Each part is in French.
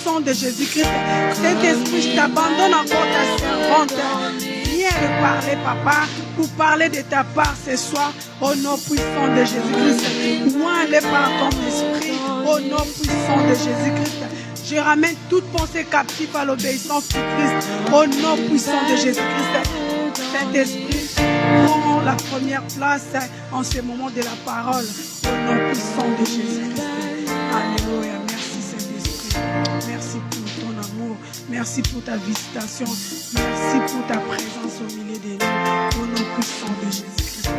sang de Jésus-Christ. Saint-Esprit, je t'abandonne encore ta servante. Viens me parler, papa, pour parler de ta part ce soir, au nom puissant de Jésus-Christ. Loin-les par ton esprit, au nom puissant de Jésus-Christ. Je ramène toute pensée captive à l'obéissance du Christ, au nom puissant de Jésus-Christ. Saint-Esprit, prends la première place en ce moment de la parole, au nom puissant de Jésus-Christ. Alléluia. Merci Saint-Esprit. Merci pour ton amour. Merci pour ta visitation. Merci pour ta présence au milieu de nous, au nom puissant de Jésus-Christ.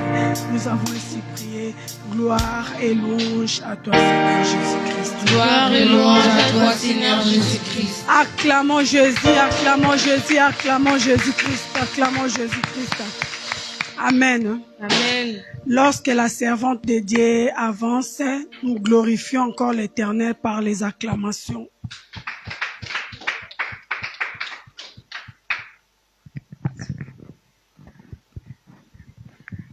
Nous avons ainsi prié. Gloire et louange à toi, Seigneur Jésus-Christ. Gloire et louange à toi, Seigneur Jésus-Christ. Acclamons Jésus, acclamons Jésus, acclamons Jésus-Christ, acclamons Jésus-Christ. Amen. Amen. Lorsque la servante de Dieu avance, nous glorifions encore l'Éternel par les acclamations.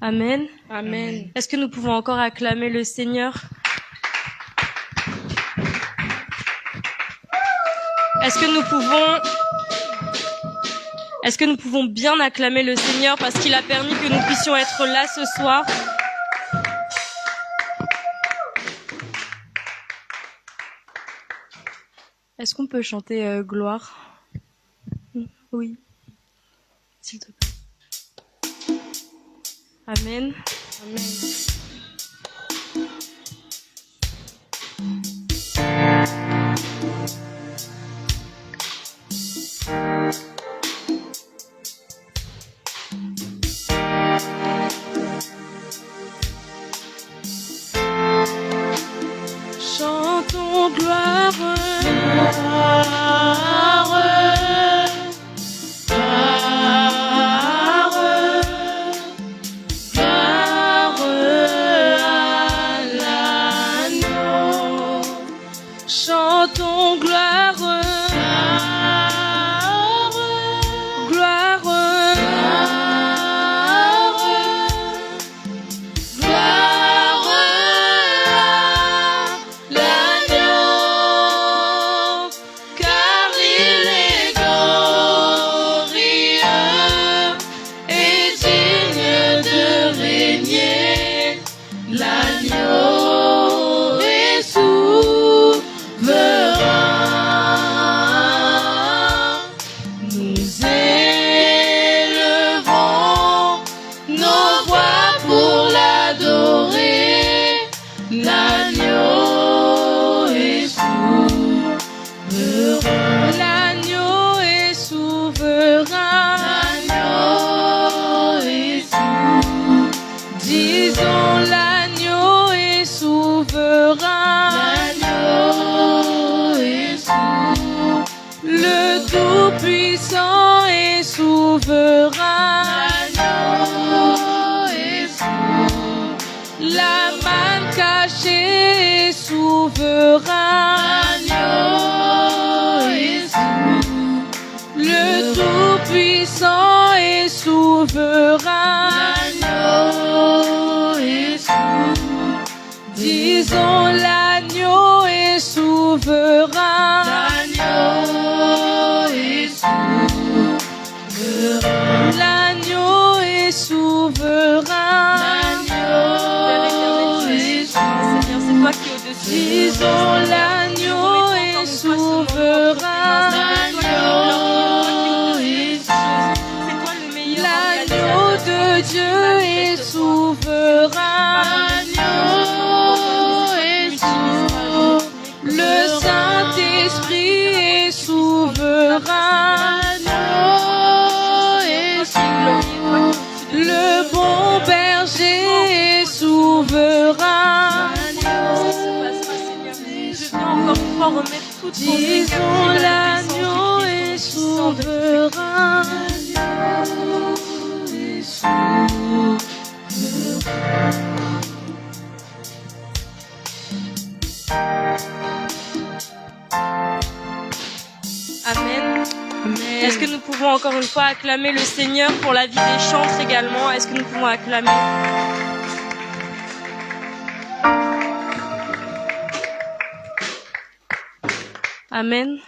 Amen. Amen. Est-ce que nous pouvons encore acclamer le Seigneur? Est-ce que nous pouvons bien acclamer le Seigneur parce qu'il a permis que nous puissions être là ce soir? Est-ce qu'on peut chanter gloire? Oui. S'il te plaît. Amen. Amen. Chantons gloire. Chantons gloire, gloire, gloire à l'agneau, car il est glorieux et digne de régner. L'agneau est souverain. Nous élevons nos voix pour l'adorer. L'agneau est souverain. L'agneau est souverain. L'agneau est souverain. Disons l'agneau est souverain. L'agneau est souverain. Le Tout-Puissant est souverain. L'agneau est souverain. La manne cachée est souverain. L'agneau est souverain. Le Tout-Puissant est souverain. L'agneau est souverain. Disons l'agneau est souverain. L'agneau est souverain. L'agneau est souverain. L'agneau est souverain. Seigneur, c'est toi qui es au-dessus. Disons l'agneau est souverain. L'agneau est souverain. C'est toi le meilleur. L'agneau de Dieu est souverain. L'agneau est souverain. Le Saint-Esprit est souverain. L'agneau est souverain. Le bon berger est souverain. Je viens encore une fois remettre toute ton Disons l'agneau est souverain. L'agneau est souverain. Amen. Amen. Est-ce que nous pouvons encore une fois acclamer le Seigneur pour la vie des chantres également? Est-ce que nous pouvons acclamer? Amen.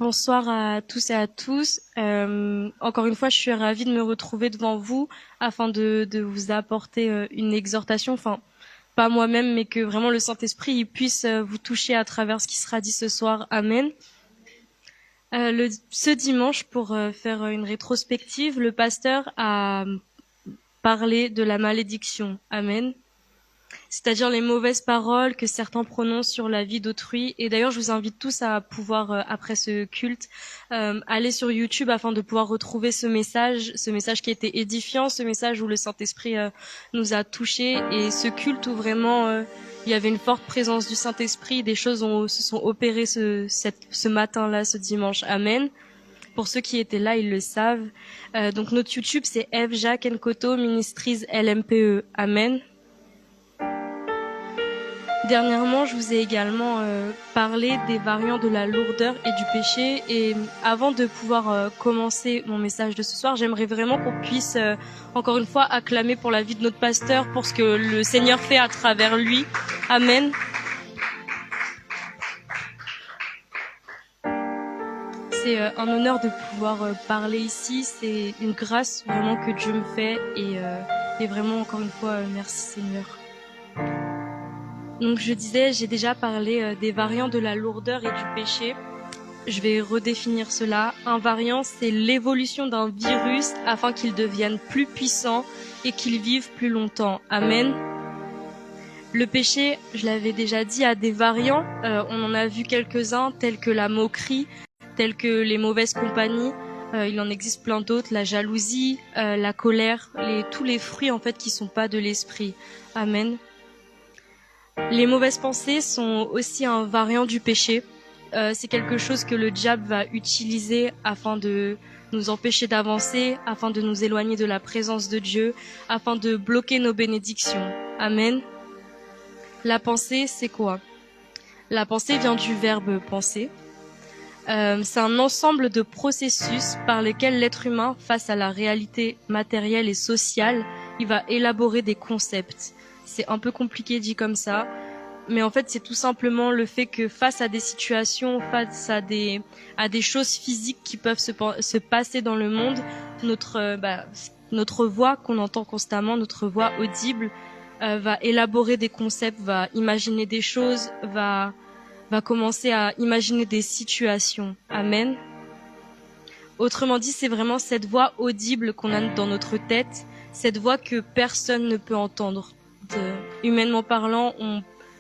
Bonsoir à tous et à tous. Encore une fois, je suis ravie de me retrouver devant vous afin de vous apporter une exhortation, enfin, pas moi-même, mais que vraiment le Saint-Esprit il puisse vous toucher à travers ce qui sera dit ce soir. Amen. Ce dimanche, pour faire une rétrospective, le pasteur a parlé de la malédiction. Amen. C'est-à-dire les mauvaises paroles que certains prononcent sur la vie d'autrui. Et d'ailleurs, je vous invite tous à pouvoir, après ce culte, aller sur YouTube afin de pouvoir retrouver ce message qui était édifiant, ce message où le Saint-Esprit nous a touchés, et ce culte où vraiment il y avait une forte présence du Saint-Esprit, des choses se sont opérées ce matin-là, ce dimanche. Amen. Pour ceux qui étaient là, ils le savent. Donc notre YouTube, c'est F. Jacques Nkoto Ministries LMPE. Amen. Dernièrement, je vous ai également parlé des variants de la lourdeur et du péché. Et avant de pouvoir commencer mon message de ce soir, j'aimerais vraiment qu'on puisse, encore une fois, acclamer pour la vie de notre pasteur, pour ce que le Seigneur fait à travers lui. Amen. C'est un honneur de pouvoir parler ici. C'est une grâce vraiment que Dieu me fait. Et vraiment, encore une fois, merci Seigneur. Donc je disais, j'ai déjà parlé des variants de la lourdeur et du péché. Je vais redéfinir cela. Un variant, c'est l'évolution d'un virus afin qu'il devienne plus puissant et qu'il vive plus longtemps. Amen. Le péché, je l'avais déjà dit, a des variants. On en a vu quelques-uns, tels que la moquerie, tels que les mauvaises compagnies. Il en existe plein d'autres, la jalousie, la colère, tous les fruits en fait qui sont pas de l'esprit. Amen. Les mauvaises pensées sont aussi un variant du péché. C'est quelque chose que le diable va utiliser afin de nous empêcher d'avancer, afin de nous éloigner de la présence de Dieu, afin de bloquer nos bénédictions. Amen. La pensée, c'est quoi? La pensée vient du verbe penser. C'est un ensemble de processus par lesquels l'être humain, face à la réalité matérielle et sociale, il va élaborer des concepts. C'est un peu compliqué dit comme ça, mais en fait c'est tout simplement le fait que face à des situations, face à des choses physiques qui peuvent se passer dans le monde, notre voix qu'on entend constamment, notre voix audible, va élaborer des concepts, va imaginer des choses, va commencer à imaginer des situations. Amen. Autrement dit, c'est vraiment cette voix audible qu'on a dans notre tête, cette voix que personne ne peut entendre. Humainement parlant,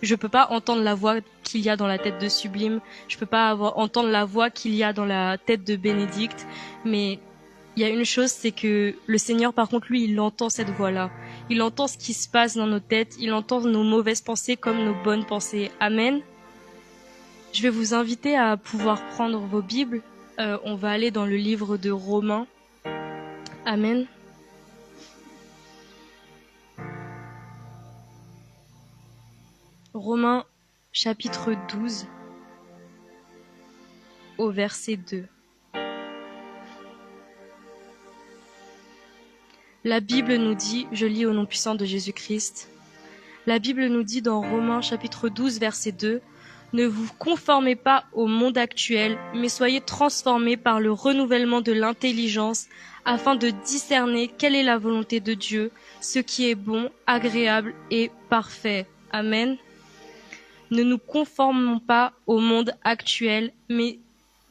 je peux pas entendre la voix qu'il y a dans la tête de Sublime, je peux pas entendre la voix qu'il y a dans la tête de Bénédicte, mais il y a une chose, c'est que le Seigneur, par contre, lui, il entend cette voix-là. Il entend ce qui se passe dans nos têtes, il entend nos mauvaises pensées comme nos bonnes pensées. Amen. Je vais vous inviter à pouvoir prendre vos Bibles. On va aller dans le livre de Romains. Amen. Romains chapitre 12 au verset 2. La Bible nous dit, je lis au nom puissant de Jésus-Christ, la Bible nous dit dans Romains chapitre 12 verset 2, « Ne vous conformez pas au monde actuel, mais soyez transformés par le renouvellement de l'intelligence, afin de discerner quelle est la volonté de Dieu, ce qui est bon, agréable et parfait. » Amen. Ne nous conformons pas au monde actuel, mais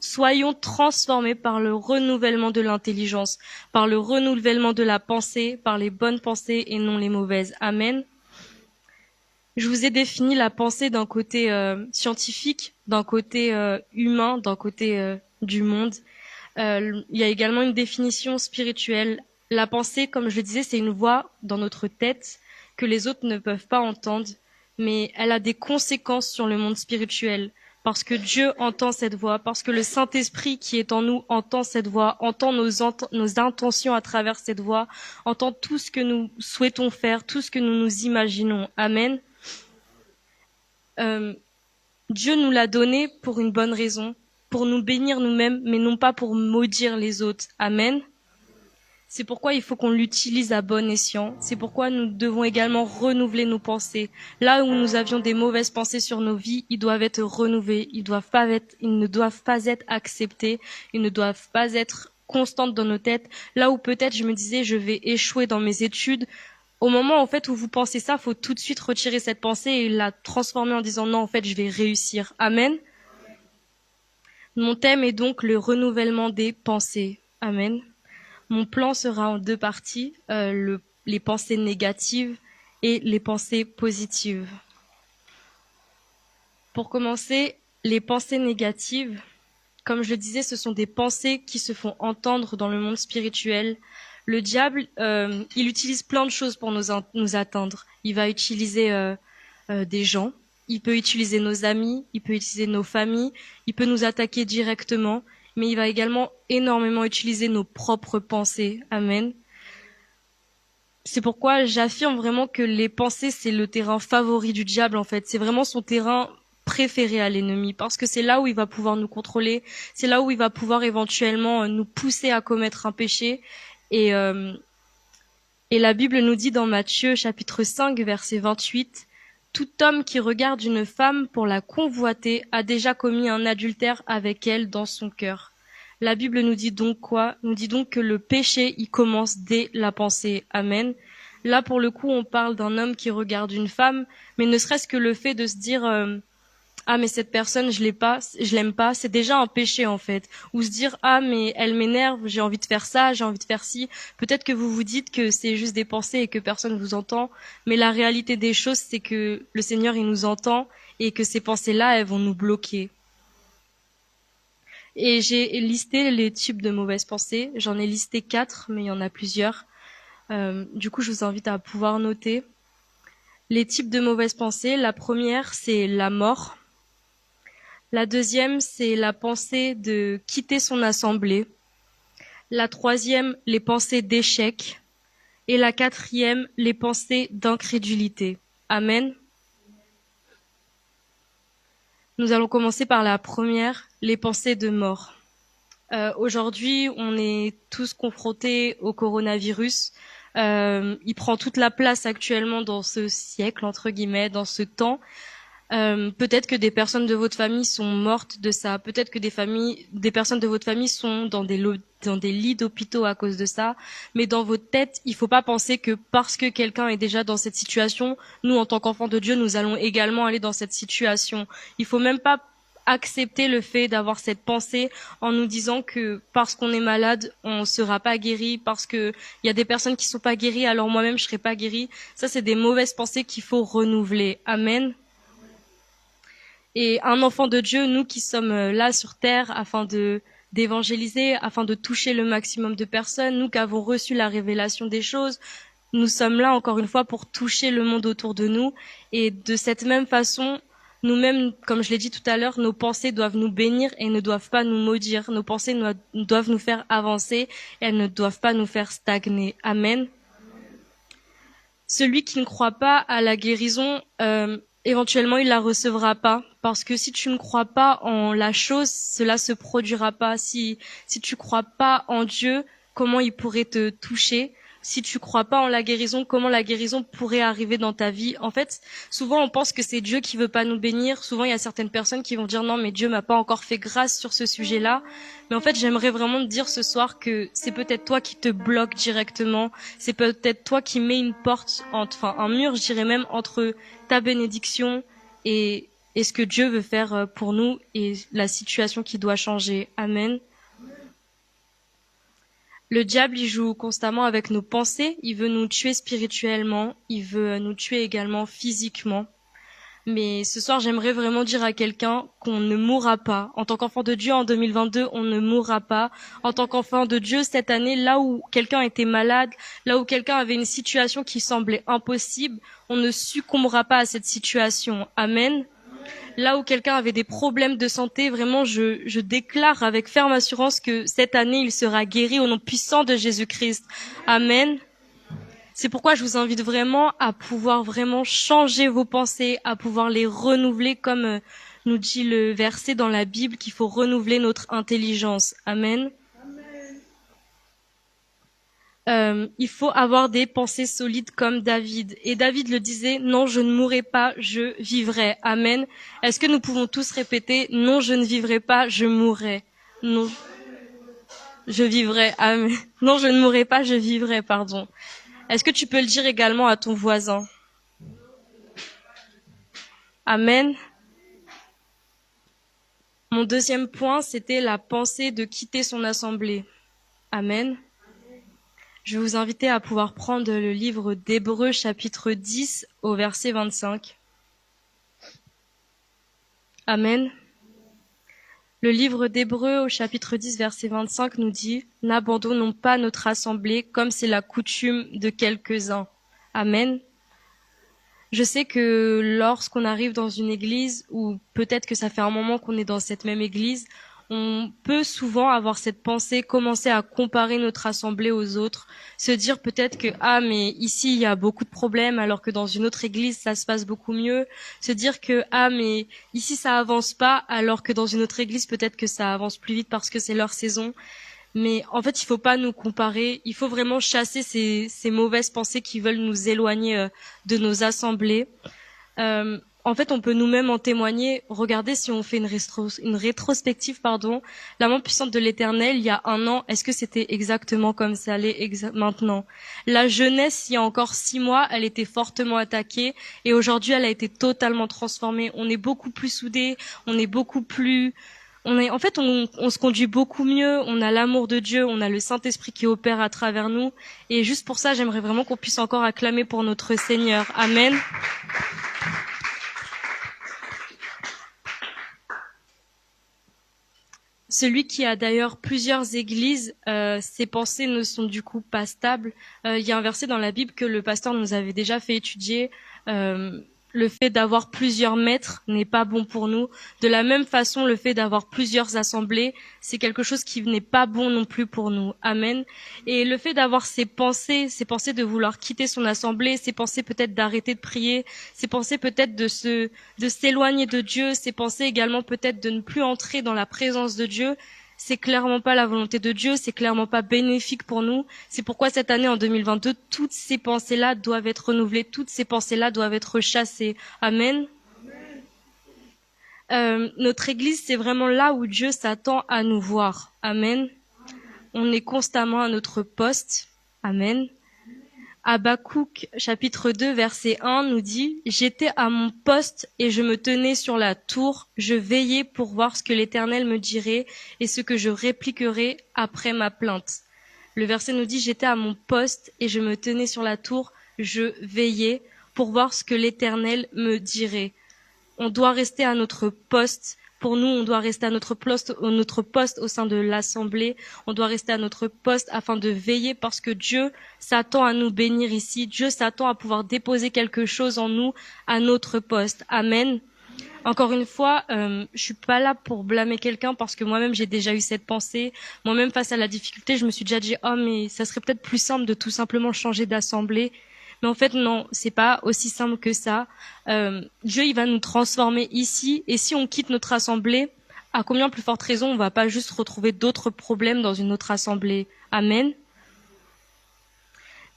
soyons transformés par le renouvellement de l'intelligence, par le renouvellement de la pensée, par les bonnes pensées et non les mauvaises. Amen. Je vous ai défini la pensée d'un côté scientifique, d'un côté humain, d'un côté du monde. Il y a également une définition spirituelle. La pensée, comme je le disais, c'est une voix dans notre tête que les autres ne peuvent pas entendre, mais elle a des conséquences sur le monde spirituel, parce que Dieu entend cette voix, parce que le Saint-Esprit qui est en nous entend cette voix, entend nos intentions à travers cette voix, entend tout ce que nous souhaitons faire, tout ce que nous nous imaginons. Amen. Dieu nous l'a donné pour une bonne raison, pour nous bénir nous-mêmes, mais non pas pour maudire les autres. Amen. C'est pourquoi il faut qu'on l'utilise à bon escient. C'est pourquoi nous devons également renouveler nos pensées. Là où nous avions des mauvaises pensées sur nos vies, ils doivent être renouvelés. Ils ne doivent pas être acceptés. Ils ne doivent pas être constantes dans nos têtes. Là où peut-être je me disais je vais échouer dans mes études, au moment en fait où vous pensez ça, faut tout de suite retirer cette pensée et la transformer en disant non, en fait je vais réussir. Amen. Mon thème est donc le renouvellement des pensées. Amen. Mon plan sera en 2 parties, les pensées négatives et les pensées positives. Pour commencer, les pensées négatives, comme je le disais, ce sont des pensées qui se font entendre dans le monde spirituel. Le diable, il utilise plein de choses pour nous atteindre. Il va utiliser des gens, il peut utiliser nos amis, il peut utiliser nos familles, il peut nous attaquer directement, mais il va également énormément utiliser nos propres pensées. Amen. C'est pourquoi j'affirme vraiment que les pensées, c'est le terrain favori du diable, en fait. C'est vraiment son terrain préféré à l'ennemi, parce que c'est là où il va pouvoir nous contrôler, c'est là où il va pouvoir éventuellement nous pousser à commettre un péché. Et la Bible nous dit dans Matthieu chapitre 5, verset 28, « Tout homme qui regarde une femme pour la convoiter a déjà commis un adultère avec elle dans son cœur. » La Bible nous dit donc quoi? Nous dit donc que le péché, il commence dès la pensée. Amen. Là, pour le coup, on parle d'un homme qui regarde une femme, mais ne serait-ce que le fait de se dire ah mais cette personne je l'aime pas, c'est déjà un péché en fait. Ou se dire ah mais elle m'énerve, j'ai envie de faire ça, j'ai envie de faire ci. Peut-être que vous vous dites que c'est juste des pensées et que personne vous entend, mais la réalité des choses c'est que le Seigneur il nous entend et que ces pensées-là elles vont nous bloquer. Et j'ai listé les types de mauvaises pensées. J'en ai listé 4, mais il y en a plusieurs. Du coup, je vous invite à pouvoir noter. Les types de mauvaises pensées, la première, c'est la mort. La deuxième, c'est la pensée de quitter son assemblée. La troisième, les pensées d'échec. Et la quatrième, les pensées d'incrédulité. Amen. Nous allons commencer par la première, les pensées de mort. Aujourd'hui, on est tous confrontés au coronavirus. Il prend toute la place actuellement dans ce siècle, entre guillemets, dans ce temps. Peut-être que des personnes de votre famille sont mortes de ça. Peut-être que des personnes de votre famille sont dans des lits d'hôpitaux à cause de ça. Mais dans votre tête, il faut pas penser que parce que quelqu'un est déjà dans cette situation, nous, en tant qu'enfants de Dieu, nous allons également aller dans cette situation. Il faut même pas accepter le fait d'avoir cette pensée en nous disant que parce qu'on est malade, on sera pas guéri, parce que il y a des personnes qui sont pas guéries, alors moi-même je serai pas guérie. Ça, c'est des mauvaises pensées qu'il faut renouveler. Amen. Et un enfant de Dieu, nous qui sommes là sur terre afin d'évangéliser, afin de toucher le maximum de personnes, nous qui avons reçu la révélation des choses, nous sommes là encore une fois pour toucher le monde autour de nous. Et de cette même façon, nous-mêmes, comme je l'ai dit tout à l'heure, nos pensées doivent nous bénir et ne doivent pas nous maudire. Nos pensées doivent nous faire avancer et elles ne doivent pas nous faire stagner. Amen. Celui qui ne croit pas à la guérison, éventuellement, il la recevra pas. Parce que si tu ne crois pas en la chose, cela se produira pas. Si tu crois pas en Dieu, comment il pourrait te toucher? Si tu crois pas en la guérison, comment la guérison pourrait arriver dans ta vie? En fait, souvent on pense que c'est Dieu qui veut pas nous bénir. Souvent il y a certaines personnes qui vont dire non mais Dieu m'a pas encore fait grâce sur ce sujet-là. Mais en fait, j'aimerais vraiment te dire ce soir que c'est peut-être toi qui te bloques directement. C'est peut-être toi qui mets une porte, un mur, je dirais même, entre ta bénédiction et ce que Dieu veut faire pour nous et la situation qui doit changer. Amen. Le diable, il joue constamment avec nos pensées. Il veut nous tuer spirituellement. Il veut nous tuer également physiquement. Mais ce soir, j'aimerais vraiment dire à quelqu'un qu'on ne mourra pas. En tant qu'enfant de Dieu, en 2022, on ne mourra pas. En tant qu'enfant de Dieu, cette année, là où quelqu'un était malade, là où quelqu'un avait une situation qui semblait impossible, on ne succombera pas à cette situation. Amen. Là où quelqu'un avait des problèmes de santé, vraiment, je déclare avec ferme assurance que cette année, il sera guéri au nom puissant de Jésus-Christ. Amen. C'est pourquoi je vous invite vraiment à pouvoir vraiment changer vos pensées, à pouvoir les renouveler comme nous dit le verset dans la Bible qu'il faut renouveler notre intelligence. Amen. il faut avoir des pensées solides comme David. Et David le disait, non, je ne mourrai pas, je vivrai. Amen. Est-ce que nous pouvons tous répéter, non, je ne vivrai pas, je mourrai. Non, je vivrai. Amen. Non, je ne mourrai pas, je vivrai, pardon. Est-ce que tu peux le dire également à ton voisin? Amen. Mon deuxième point, c'était la pensée de quitter son assemblée. Amen. Je vais vous inviter à pouvoir prendre le livre d'Hébreux chapitre 10 au verset 25. Amen. Le livre d'Hébreux au chapitre 10 verset 25 nous dit « N'abandonnons pas notre assemblée comme c'est la coutume de quelques-uns. » Amen. Je sais que lorsqu'on arrive dans une église, ou peut-être que ça fait un moment qu'on est dans cette même église, on peut souvent avoir cette pensée, commencer à comparer notre assemblée aux autres, se dire peut-être que ah mais ici il y a beaucoup de problèmes alors que dans une autre église ça se passe beaucoup mieux, se dire que ah mais ici ça avance pas alors que dans une autre église peut-être que ça avance plus vite parce que c'est leur saison. Mais en fait, il faut pas nous comparer. Il faut vraiment chasser ces mauvaises pensées qui veulent nous éloigner de nos assemblées. En fait, on peut nous-mêmes en témoigner. Regardez si on fait une rétrospective, la main puissante de l'Éternel, il y a 1 an, est-ce que c'était exactement comme ça l'est maintenant? La jeunesse, il y a encore 6 mois, elle était fortement attaquée et aujourd'hui, elle a été totalement transformée. On est beaucoup plus soudés, on est beaucoup plus... on se conduit beaucoup mieux, on a l'amour de Dieu, on a le Saint-Esprit qui opère à travers nous. Et juste pour ça, j'aimerais vraiment qu'on puisse encore acclamer pour notre Seigneur. Amen. Celui qui a d'ailleurs plusieurs églises, ses pensées ne sont du coup pas stables. Il y a un verset dans la Bible que le pasteur nous avait déjà fait étudier. Le fait d'avoir plusieurs maîtres n'est pas bon pour nous. De la même façon, le fait d'avoir plusieurs assemblées, c'est quelque chose qui n'est pas bon non plus pour nous. Amen. Et le fait d'avoir ces pensées de vouloir quitter son assemblée, ces pensées peut-être d'arrêter de prier, ces pensées peut-être de s'éloigner de Dieu, ces pensées également peut-être de ne plus entrer dans la présence de Dieu, c'est clairement pas la volonté de Dieu, c'est clairement pas bénéfique pour nous. C'est pourquoi cette année, en 2022, toutes ces pensées-là doivent être renouvelées, toutes ces pensées-là doivent être chassées. Amen. Notre église, c'est vraiment là où Dieu s'attend à nous voir. Amen. On est constamment à notre poste. Amen. Habakkuk, chapitre 2, verset 1, nous dit « J'étais à mon poste et je me tenais sur la tour. Je veillais pour voir ce que l'Éternel me dirait et ce que je répliquerais après ma plainte. » Le verset nous dit « J'étais à mon poste et je me tenais sur la tour. Je veillais pour voir ce que l'Éternel me dirait. » On doit rester à notre poste. Pour nous, on doit rester à notre poste au sein de l'assemblée. On doit rester à notre poste afin de veiller parce que Dieu s'attend à nous bénir ici. Dieu s'attend à pouvoir déposer quelque chose en nous à notre poste. Amen. Encore une fois, je suis pas là pour blâmer quelqu'un parce que moi-même j'ai déjà eu cette pensée. Moi-même face à la difficulté, je me suis déjà dit oh mais ça serait peut-être plus simple de tout simplement changer d'assemblée. Mais en fait, non, c'est pas aussi simple que ça. Dieu, il va nous transformer ici. Et si on quitte notre assemblée, à combien plus forte raison on va pas juste retrouver d'autres problèmes dans une autre assemblée? Amen.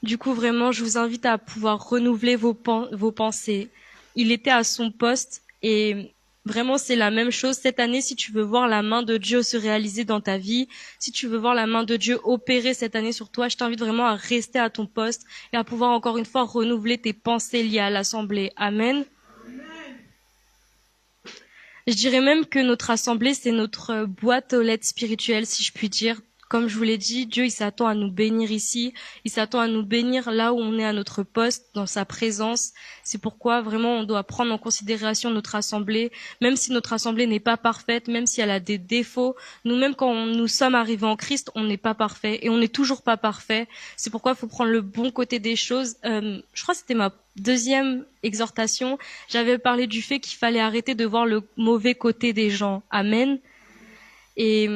Du coup, vraiment, je vous invite à pouvoir renouveler vos pensées. Il était à son poste et vraiment, c'est la même chose. Cette année, si tu veux voir la main de Dieu se réaliser dans ta vie, si tu veux voir la main de Dieu opérer cette année sur toi, je t'invite vraiment à rester à ton poste et à pouvoir encore une fois renouveler tes pensées liées à l'assemblée. Amen. Je dirais même que notre assemblée, c'est notre boîte aux lettres spirituelle, si je puis dire. Comme je vous l'ai dit, Dieu, il s'attend à nous bénir ici. Il s'attend à nous bénir là où on est à notre poste, dans sa présence. C'est pourquoi vraiment on doit prendre en considération notre assemblée. Même si notre assemblée n'est pas parfaite, même si elle a des défauts, nous-mêmes quand nous sommes arrivés en Christ, on n'est pas parfait et on n'est toujours pas parfait. C'est pourquoi il faut prendre le bon côté des choses. Je crois que c'était ma deuxième exhortation. J'avais parlé du fait qu'il fallait arrêter de voir le mauvais côté des gens. Amen. Et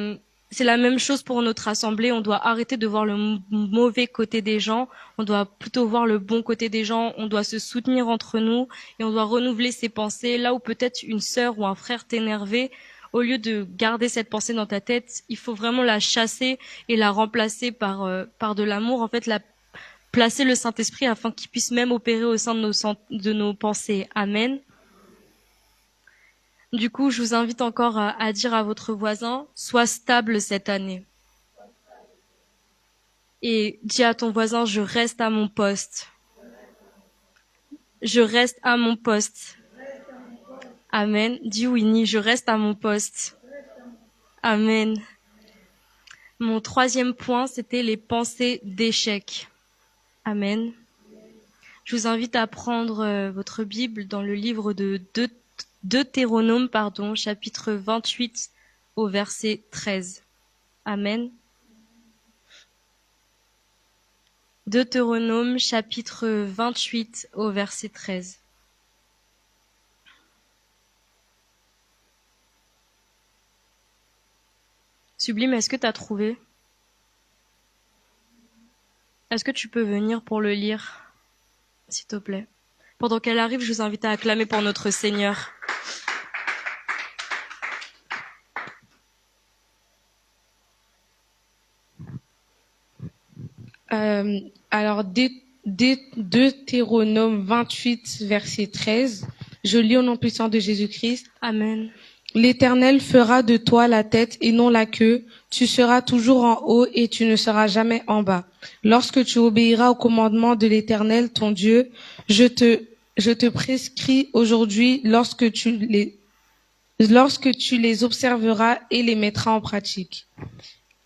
c'est la même chose pour notre assemblée. On doit arrêter de voir le mauvais côté des gens. On doit plutôt voir le bon côté des gens. On doit se soutenir entre nous et on doit renouveler ses pensées. Là où peut-être une sœur ou un frère t'énervait, au lieu de garder cette pensée dans ta tête, il faut vraiment la chasser et la remplacer par de l'amour. En fait, placer le Saint-Esprit afin qu'il puisse même opérer au sein de nos pensées. Amen. Du coup, je vous invite encore à dire à votre voisin, sois stable cette année. Et dis à ton voisin, je reste à mon poste. Je reste à mon poste. Amen. Dis Winnie, je reste à mon poste. Amen. Mon troisième point, c'était les pensées d'échec. Amen. Je vous invite à prendre votre Bible dans le livre de Deutéronome, chapitre 28 au verset 13. Amen. Deutéronome, chapitre 28 au verset 13. Sublime, est-ce que tu as trouvé? Est-ce que tu peux venir pour le lire, s'il te plaît? Pendant qu'elle arrive, je vous invite à acclamer pour notre Seigneur. Alors, Deutéronome 28, verset 13, je lis au nom puissant de Jésus-Christ. Amen. L'Éternel fera de toi la tête et non la queue. Tu seras toujours en haut et tu ne seras jamais en bas. Lorsque tu obéiras au commandement de l'Éternel, ton Dieu, je te prescris aujourd'hui lorsque tu les observeras et les mettras en pratique.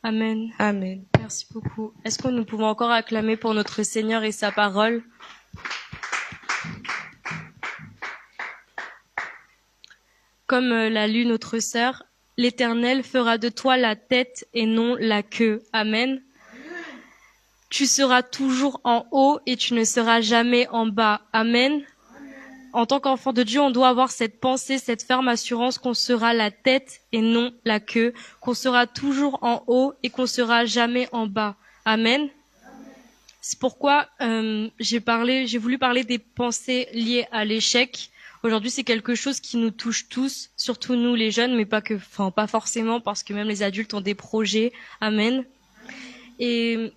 Amen. Amen. Merci beaucoup. Est-ce que nous pouvons encore acclamer pour notre Seigneur et sa parole? Comme l'a lu notre sœur, l'Éternel fera de toi la tête et non la queue. Amen. Tu seras toujours en haut et tu ne seras jamais en bas. Amen. En tant qu'enfant de Dieu, on doit avoir cette pensée, cette ferme assurance qu'on sera la tête et non la queue, qu'on sera toujours en haut et qu'on sera jamais en bas. Amen. C'est pourquoi j'ai voulu parler des pensées liées à l'échec. Aujourd'hui, c'est quelque chose qui nous touche tous, surtout nous les jeunes, mais pas forcément, parce que même les adultes ont des projets. Amen. Et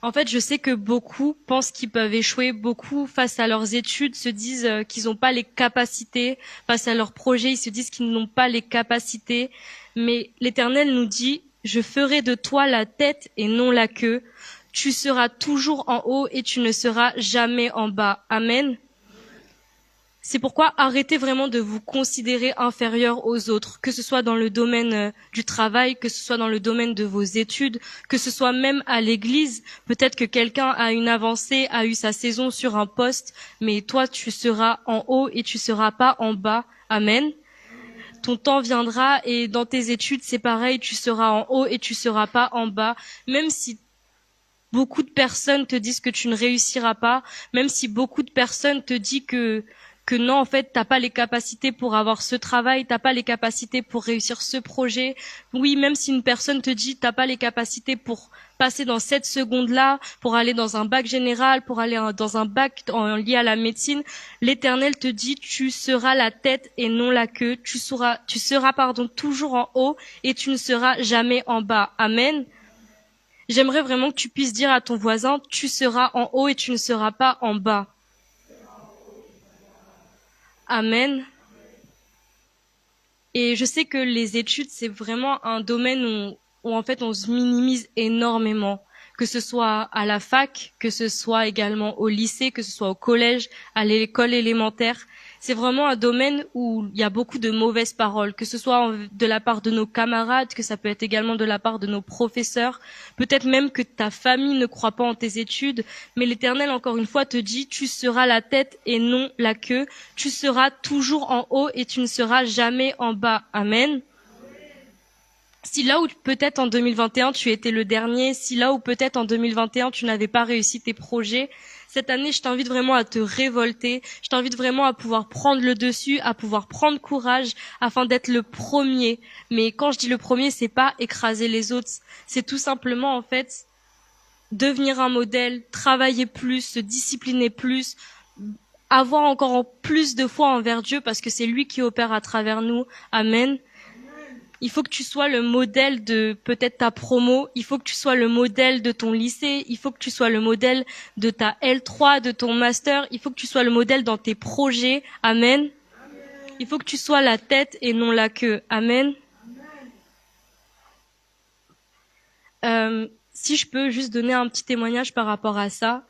en fait, je sais que beaucoup pensent qu'ils peuvent échouer, beaucoup face à leurs études se disent qu'ils n'ont pas les capacités, face à leurs projets, ils se disent qu'ils n'ont pas les capacités. Mais l'Éternel nous dit, je ferai de toi la tête et non la queue. Tu seras toujours en haut et tu ne seras jamais en bas. Amen. C'est pourquoi arrêtez vraiment de vous considérer inférieur aux autres, que ce soit dans le domaine du travail, que ce soit dans le domaine de vos études, que ce soit même à l'église. Peut-être que quelqu'un a une avancée, a eu sa saison sur un poste, mais toi tu seras en haut et tu seras pas en bas. Amen. Ton temps viendra et dans tes études c'est pareil, tu seras en haut et tu seras pas en bas. Même si beaucoup de personnes te disent que tu ne réussiras pas, même si beaucoup de personnes te disent que non, en fait, t'as pas les capacités pour avoir ce travail, t'as pas les capacités pour réussir ce projet. Oui, même si une personne te dit t'as pas les capacités pour passer dans cette seconde-là, pour aller dans un bac général, pour aller dans un bac lié à la médecine, l'Éternel te dit tu seras la tête et non la queue. Tu seras toujours en haut et tu ne seras jamais en bas. Amen. J'aimerais vraiment que tu puisses dire à ton voisin tu seras en haut et tu ne seras pas en bas. Amen. Et je sais que les études, c'est vraiment un domaine où en fait on se minimise énormément. Que ce soit à la fac, que ce soit également au lycée, que ce soit au collège, à l'école élémentaire. C'est vraiment un domaine où il y a beaucoup de mauvaises paroles, que ce soit de la part de nos camarades, que ça peut être également de la part de nos professeurs. Peut-être même que ta famille ne croit pas en tes études, mais l'Éternel, encore une fois, te dit, tu seras la tête et non la queue. Tu seras toujours en haut et tu ne seras jamais en bas. Amen. Si là où peut-être en 2021 tu étais le dernier, si là où peut-être en 2021 tu n'avais pas réussi tes projets, cette année je t'invite vraiment à te révolter, je t'invite vraiment à pouvoir prendre le dessus, à pouvoir prendre courage afin d'être le premier. Mais quand je dis le premier, c'est pas écraser les autres, c'est tout simplement en fait devenir un modèle, travailler plus, se discipliner plus, avoir encore plus de foi envers Dieu parce que c'est lui qui opère à travers nous. Amen. Il faut que tu sois le modèle de peut-être ta promo. Il faut que tu sois le modèle de ton lycée. Il faut que tu sois le modèle de ta L3, de ton master. Il faut que tu sois le modèle dans tes projets. Amen. Il faut que tu sois la tête et non la queue. Amen. Si je peux juste donner un petit témoignage par rapport à ça.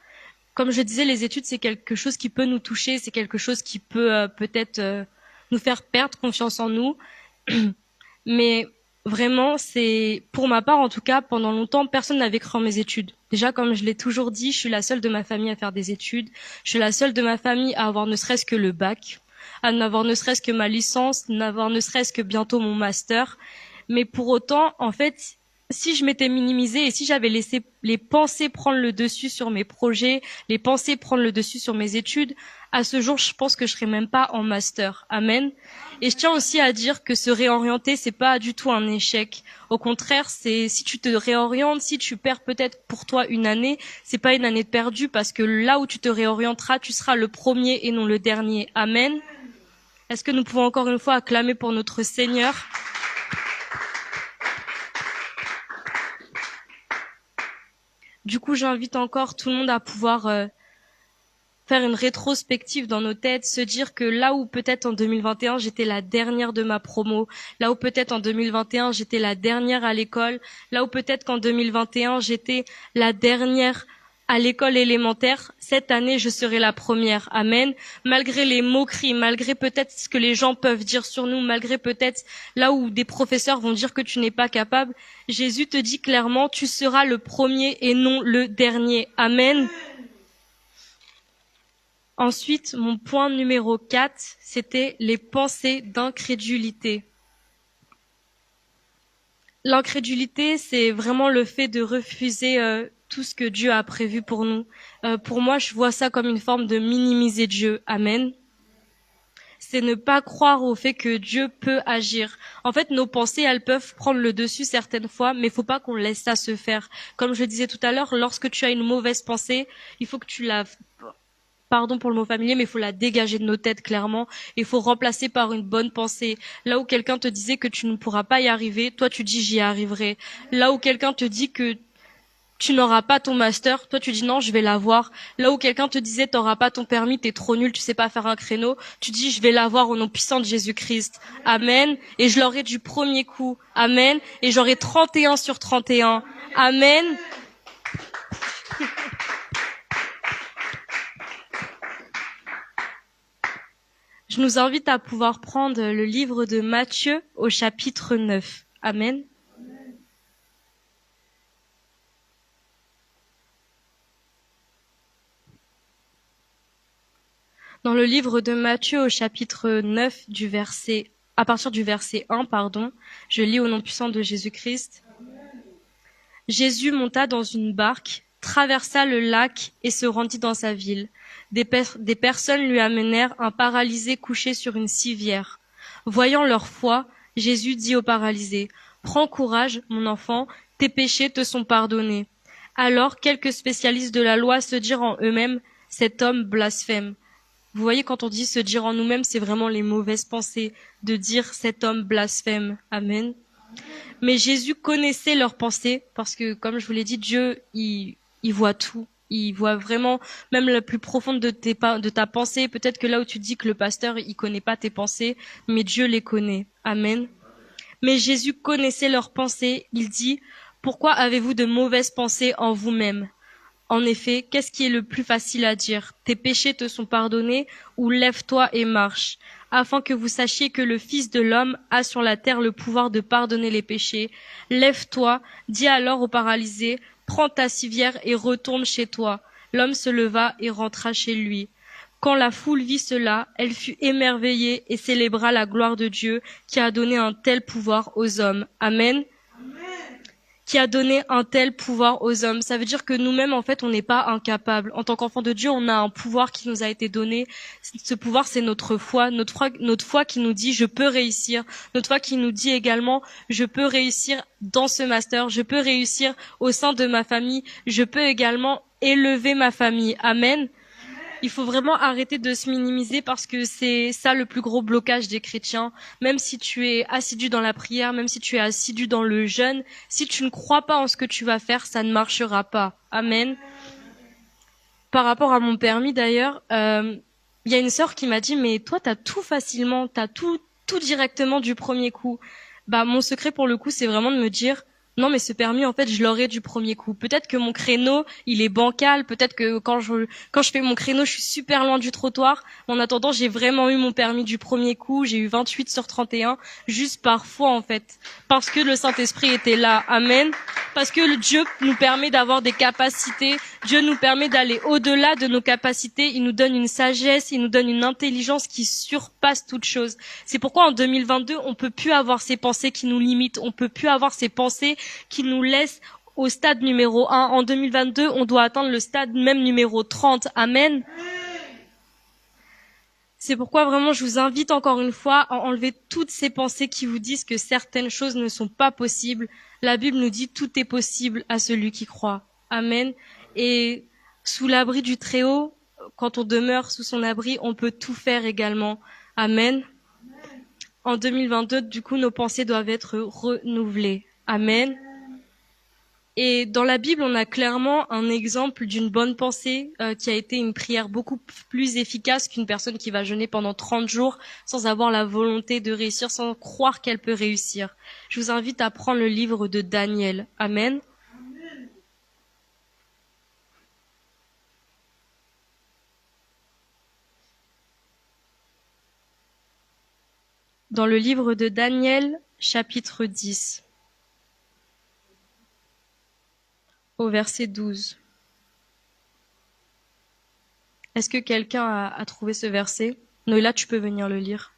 Comme je disais, les études, c'est quelque chose qui peut nous toucher. C'est quelque chose qui peut peut-être nous faire perdre confiance en nous. Mais vraiment, c'est pour ma part, en tout cas, pendant longtemps, personne n'avait cru en mes études. Déjà, comme je l'ai toujours dit, je suis la seule de ma famille à faire des études. Je suis la seule de ma famille à avoir ne serait-ce que le bac, à n'avoir ne serait-ce que ma licence, n'avoir ne serait-ce que bientôt mon master. Mais pour autant, en fait, si je m'étais minimisée et si j'avais laissé les pensées prendre le dessus sur mes projets, les pensées prendre le dessus sur mes études, à ce jour, je pense que je serais même pas en master. Amen. Et je tiens aussi à dire que se réorienter, c'est pas du tout un échec. Au contraire, c'est si tu te réorientes, si tu perds peut-être pour toi une année, c'est pas une année de perdu parce que là où tu te réorienteras, tu seras le premier et non le dernier. Amen. Est-ce que nous pouvons encore une fois acclamer pour notre Seigneur? Du coup, j'invite encore tout le monde à pouvoir faire une rétrospective dans nos têtes, se dire que là où peut-être en 2021 j'étais la dernière de ma promo, là où peut-être en 2021 j'étais la dernière à l'école, là où peut-être qu'en 2021 j'étais la dernière à l'école élémentaire, cette année je serai la première. Amen. Malgré les moqueries, malgré peut-être ce que les gens peuvent dire sur nous, malgré peut-être là où des professeurs vont dire que tu n'es pas capable, Jésus te dit clairement, tu seras le premier et non le dernier. Amen. Ensuite, mon point numéro 4, c'était les pensées d'incrédulité. L'incrédulité, c'est vraiment le fait de refuser tout ce que Dieu a prévu pour nous. Pour moi, je vois ça comme une forme de minimiser Dieu. Amen. C'est ne pas croire au fait que Dieu peut agir. En fait, nos pensées, elles peuvent prendre le dessus certaines fois, mais il faut pas qu'on laisse ça se faire. Comme je le disais tout à l'heure, lorsque tu as une mauvaise pensée, il faut que tu la... Pardon pour le mot familier, mais il faut la dégager de nos têtes, clairement. Il faut remplacer par une bonne pensée. Là où quelqu'un te disait que tu ne pourras pas y arriver, toi tu dis j'y arriverai. Là où quelqu'un te dit que tu n'auras pas ton master, toi tu dis non, je vais l'avoir. Là où quelqu'un te disait t'auras pas ton permis, t'es trop nul, tu sais pas faire un créneau, tu dis je vais l'avoir au nom puissant de Jésus-Christ. Amen. Et je l'aurai du premier coup. Amen. Et j'aurai 31 sur 31. Amen. Je nous invite à pouvoir prendre le livre de Matthieu au chapitre 9. Amen. Dans le livre de Matthieu au chapitre 9 à partir du verset 1, je lis au nom puissant de Jésus-Christ. Jésus monta dans une barque, traversa le lac et se rendit dans sa ville. Des personnes lui amenèrent un paralysé couché sur une civière. Voyant leur foi, Jésus dit au paralysé, « Prends courage, mon enfant, tes péchés te sont pardonnés. » Alors quelques spécialistes de la loi se dirent en eux-mêmes, « Cet homme blasphème. » Vous voyez, quand on dit se dire en nous-mêmes, c'est vraiment les mauvaises pensées, de dire « Cet homme blasphème. » Amen. Mais Jésus connaissait leurs pensées, parce que, comme je vous l'ai dit, Dieu, il voit tout. Il voit vraiment, même la plus profonde de ta pensée. Peut-être que là où tu dis que le pasteur, il connaît pas tes pensées, mais Dieu les connaît. Amen. Mais Jésus connaissait leurs pensées. Il dit, « Pourquoi avez-vous de mauvaises pensées en vous-même ? En effet, qu'est-ce qui est le plus facile à dire ? Tes péchés te sont pardonnés ou lève-toi et marche, afin que vous sachiez que le Fils de l'homme a sur la terre le pouvoir de pardonner les péchés. Lève-toi, dis alors au paralysé, prends ta civière et retourne chez toi. L'homme se leva et rentra chez lui. Quand la foule vit cela, elle fut émerveillée et célébra la gloire de Dieu qui a donné un tel pouvoir aux hommes. Amen. Qui a donné un tel pouvoir aux hommes. Ça veut dire que nous-mêmes, en fait, on n'est pas incapables. En tant qu'enfants de Dieu, on a un pouvoir qui nous a été donné. Ce pouvoir, c'est notre foi. Notre foi qui nous dit, je peux réussir. Notre foi qui nous dit également, je peux réussir dans ce master. Je peux réussir au sein de ma famille. Je peux également élever ma famille. Amen. Il faut vraiment arrêter de se minimiser parce que c'est ça le plus gros blocage des chrétiens. Même si tu es assidu dans la prière, même si tu es assidu dans le jeûne, si tu ne crois pas en ce que tu vas faire, ça ne marchera pas. Amen. Par rapport à mon permis d'ailleurs, il y a une sœur qui m'a dit mais toi t'as tout facilement, t'as tout directement du premier coup. Bah mon secret pour le coup c'est vraiment de me dire non mais ce permis en fait je l'aurai du premier coup. Peut-être que mon créneau il est bancal, peut-être que quand je fais mon créneau je suis super loin du trottoir. En attendant j'ai vraiment eu mon permis du premier coup, j'ai eu 28 sur 31 juste parfois en fait parce que le Saint-Esprit était là. Amen. Parce que le Dieu nous permet d'avoir des capacités, Dieu nous permet d'aller au-delà de nos capacités, il nous donne une sagesse, il nous donne une intelligence qui surpasse toute chose. C'est pourquoi en 2022, on peut plus avoir ces pensées qui nous limitent, on peut plus avoir ces pensées qui nous laissent au stade numéro 1. En 2022, on doit atteindre le stade même numéro 30. Amen. C'est pourquoi vraiment je vous invite encore une fois à enlever toutes ces pensées qui vous disent que certaines choses ne sont pas possibles. La Bible nous dit tout est possible à celui qui croit. Amen. Et sous l'abri du Très-Haut, quand on demeure sous son abri, on peut tout faire également. Amen. En 2022, du coup, nos pensées doivent être renouvelées. Amen. Et dans la Bible, on a clairement un exemple d'une bonne pensée qui a été une prière beaucoup plus efficace qu'une personne qui va jeûner pendant 30 jours sans avoir la volonté de réussir, sans croire qu'elle peut réussir. Je vous invite à prendre le livre de Daniel. Amen. Dans le livre de Daniel, chapitre 10. Au verset 12. Est-ce que quelqu'un a trouvé ce verset? Noéla, tu peux venir le lire.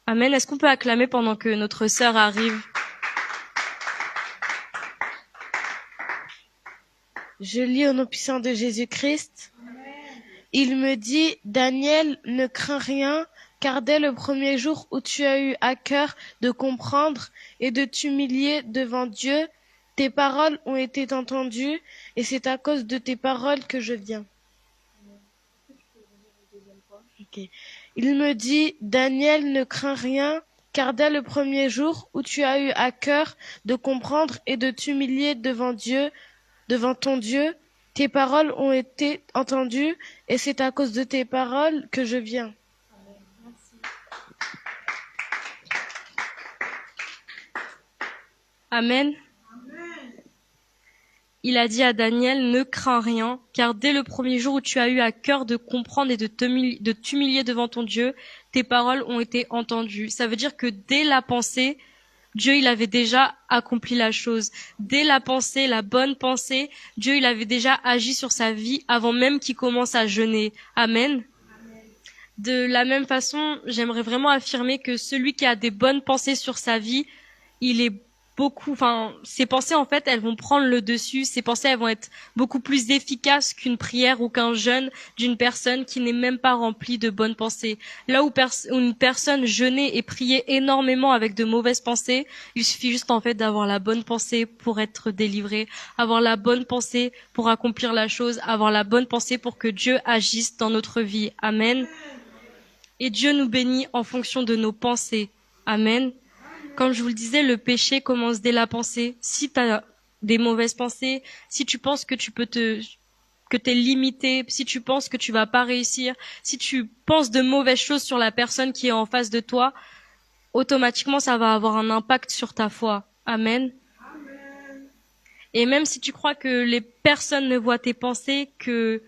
Amen. Est-ce qu'on peut acclamer pendant que notre sœur arrive? Je lis au nom puissant de Jésus-Christ. Il me dit, Daniel, ne crains rien, car dès le premier jour où tu as eu à cœur de comprendre et de t'humilier devant Dieu, tes paroles ont été entendues, et c'est à cause de tes paroles que je viens. Okay. Il me dit, Daniel, ne crains rien, car dès le premier jour où tu as eu à cœur de comprendre et de t'humilier devant Dieu, devant ton Dieu, tes paroles ont été entendues, et c'est à cause de tes paroles que je viens. Amen. Il a dit à Daniel, ne crains rien, car dès le premier jour où tu as eu à cœur de comprendre et de t'humilier devant ton Dieu, tes paroles ont été entendues. Ça veut dire que dès la pensée, Dieu, il avait déjà accompli la chose. Dès la pensée, la bonne pensée, Dieu, il avait déjà agi sur sa vie avant même qu'il commence à jeûner. Amen. De la même façon, j'aimerais vraiment affirmer que celui qui a des bonnes pensées sur sa vie, il est ses pensées, en fait, elles vont prendre le dessus. Ces pensées, elles vont être beaucoup plus efficaces qu'une prière ou qu'un jeûne d'une personne qui n'est même pas remplie de bonnes pensées. Là où une personne jeûnait et priait énormément avec de mauvaises pensées, il suffit juste, en fait, d'avoir la bonne pensée pour être délivré, avoir la bonne pensée pour accomplir la chose, avoir la bonne pensée pour que Dieu agisse dans notre vie. Amen. Et Dieu nous bénit en fonction de nos pensées. Amen. Comme je vous le disais, le péché commence dès la pensée. Si tu as des mauvaises pensées, si tu penses que que t'es limité, si tu penses que tu vas pas réussir, si tu penses de mauvaises choses sur la personne qui est en face de toi, automatiquement ça va avoir un impact sur ta foi. Amen. Et même si tu crois que les personnes ne voient tes pensées, que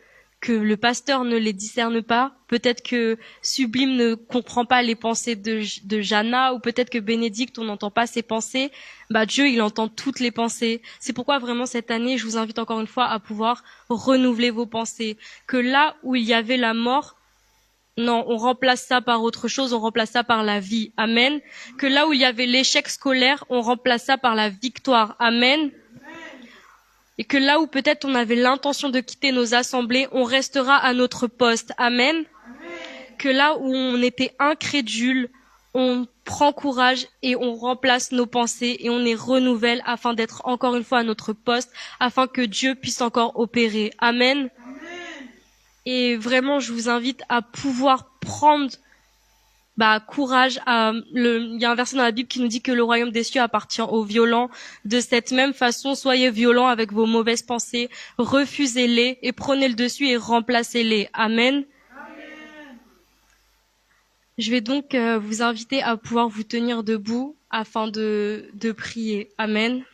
le pasteur ne les discerne pas, peut-être que Sublime ne comprend pas les pensées de Jana, ou peut-être que Bénédicte, on n'entend pas ses pensées, Dieu, il entend toutes les pensées. C'est pourquoi vraiment cette année, je vous invite encore une fois à pouvoir renouveler vos pensées. Que là où il y avait la mort, non, on remplace ça par autre chose, on remplace ça par la vie. Amen. Que là où il y avait l'échec scolaire, on remplace ça par la victoire. Amen. Et que là où peut-être on avait l'intention de quitter nos assemblées, on restera à notre poste. Amen. Amen. Que là où on était incrédule, on prend courage et on remplace nos pensées et on les renouvelle afin d'être encore une fois à notre poste, afin que Dieu puisse encore opérer. Amen. Amen. Et vraiment, je vous invite à pouvoir prendre courage. Il y a un verset dans la Bible qui nous dit que le royaume des cieux appartient aux violents. De cette même façon, soyez violents avec vos mauvaises pensées, refusez-les et prenez le dessus et remplacez-les. Amen. Je vais donc vous inviter à pouvoir vous tenir debout afin de prier. Amen.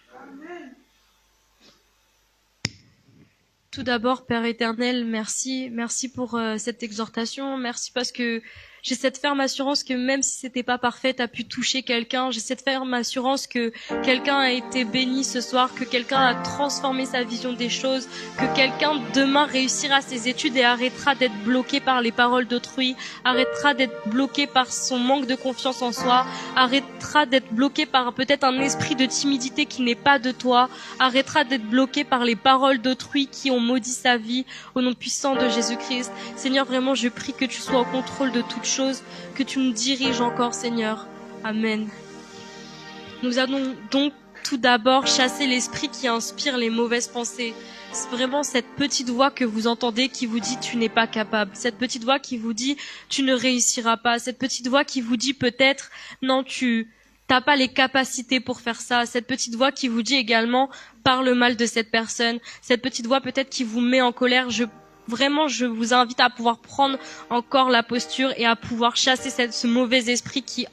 Tout d'abord, Père éternel, merci pour cette exhortation. Merci parce que j'ai cette ferme assurance que même si c'était pas parfait, t'as pu toucher quelqu'un. J'ai cette ferme assurance que quelqu'un a été béni ce soir, que quelqu'un a transformé sa vision des choses, que quelqu'un demain réussira ses études et arrêtera d'être bloqué par les paroles d'autrui, arrêtera d'être bloqué par son manque de confiance en soi, arrêtera d'être bloqué par peut-être un esprit de timidité qui n'est pas de toi, arrêtera d'être bloqué par les paroles d'autrui qui ont maudit sa vie, au nom puissant de Jésus-Christ. Seigneur, vraiment, je prie que tu sois au contrôle de toutes choses, que tu nous diriges encore, Seigneur. Amen. Nous allons donc tout d'abord chasser l'esprit qui inspire les mauvaises pensées. C'est vraiment cette petite voix que vous entendez qui vous dit tu n'es pas capable. Cette petite voix qui vous dit tu ne réussiras pas. Cette petite voix qui vous dit peut-être non, tu n'as pas les capacités pour faire ça. Cette petite voix qui vous dit également parle mal de cette personne. Cette petite voix peut-être qui vous met en colère. Vraiment, je vous invite à pouvoir prendre encore la posture et à pouvoir chasser ce mauvais esprit qui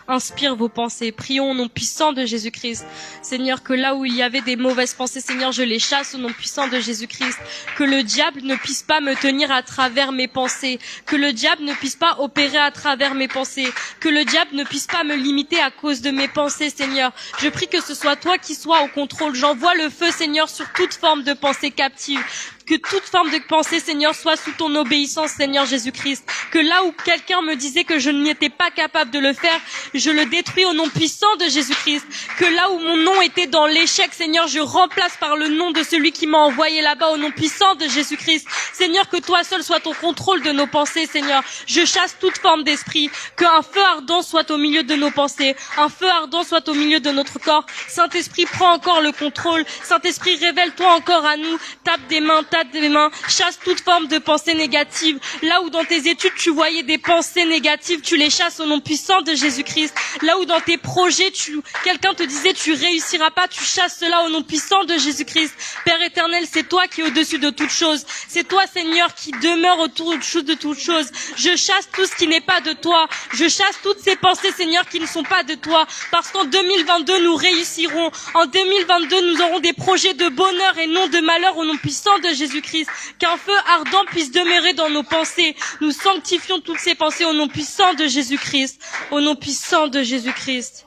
inspire vos pensées. Prions au nom puissant de Jésus-Christ. Seigneur, que là où il y avait des mauvaises pensées, Seigneur, je les chasse au nom puissant de Jésus-Christ. Que le diable ne puisse pas me tenir à travers mes pensées. Que le diable ne puisse pas opérer à travers mes pensées. Que le diable ne puisse pas me limiter à cause de mes pensées, Seigneur. Je prie que ce soit toi qui sois au contrôle. J'envoie le feu, Seigneur, sur toute forme de pensée captive. Que toute forme de pensée, Seigneur, soit sous ton obéissance, Seigneur Jésus-Christ. Que là où quelqu'un me disait que je n'étais pas capable de le faire, je le détruis au nom puissant de Jésus-Christ. Que là où mon nom était dans l'échec, Seigneur, je remplace par le nom de celui qui m'a envoyé là-bas au nom puissant de Jésus-Christ. Seigneur, que toi seul soit au contrôle de nos pensées, Seigneur. Je chasse toute forme d'esprit. Qu'un feu ardent soit au milieu de nos pensées. Un feu ardent soit au milieu de notre corps. Saint-Esprit, prends encore le contrôle. Saint-Esprit, révèle-toi encore à nous. Tape des mains, chasse toute forme de pensée négative. Là où dans tes études tu voyais des pensées négatives, tu les chasses au nom puissant de Jésus-Christ. Là où dans tes projets quelqu'un te disait tu réussiras pas, tu chasses cela au nom puissant de Jésus-Christ. Père éternel, c'est toi qui es au-dessus de toutes choses. C'est toi, Seigneur, qui demeure autour de toutes choses. Je chasse tout ce qui n'est pas de toi. Je chasse toutes ces pensées, Seigneur, qui ne sont pas de toi. Parce qu'en 2022, nous réussirons. En 2022, nous aurons des projets de bonheur et non de malheur au nom puissant de Jésus-Christ. Qu'un feu ardent puisse demeurer dans nos pensées. Nous sanctifions toutes ces pensées au nom puissant de Jésus-Christ. Au nom puissant de Jésus-Christ.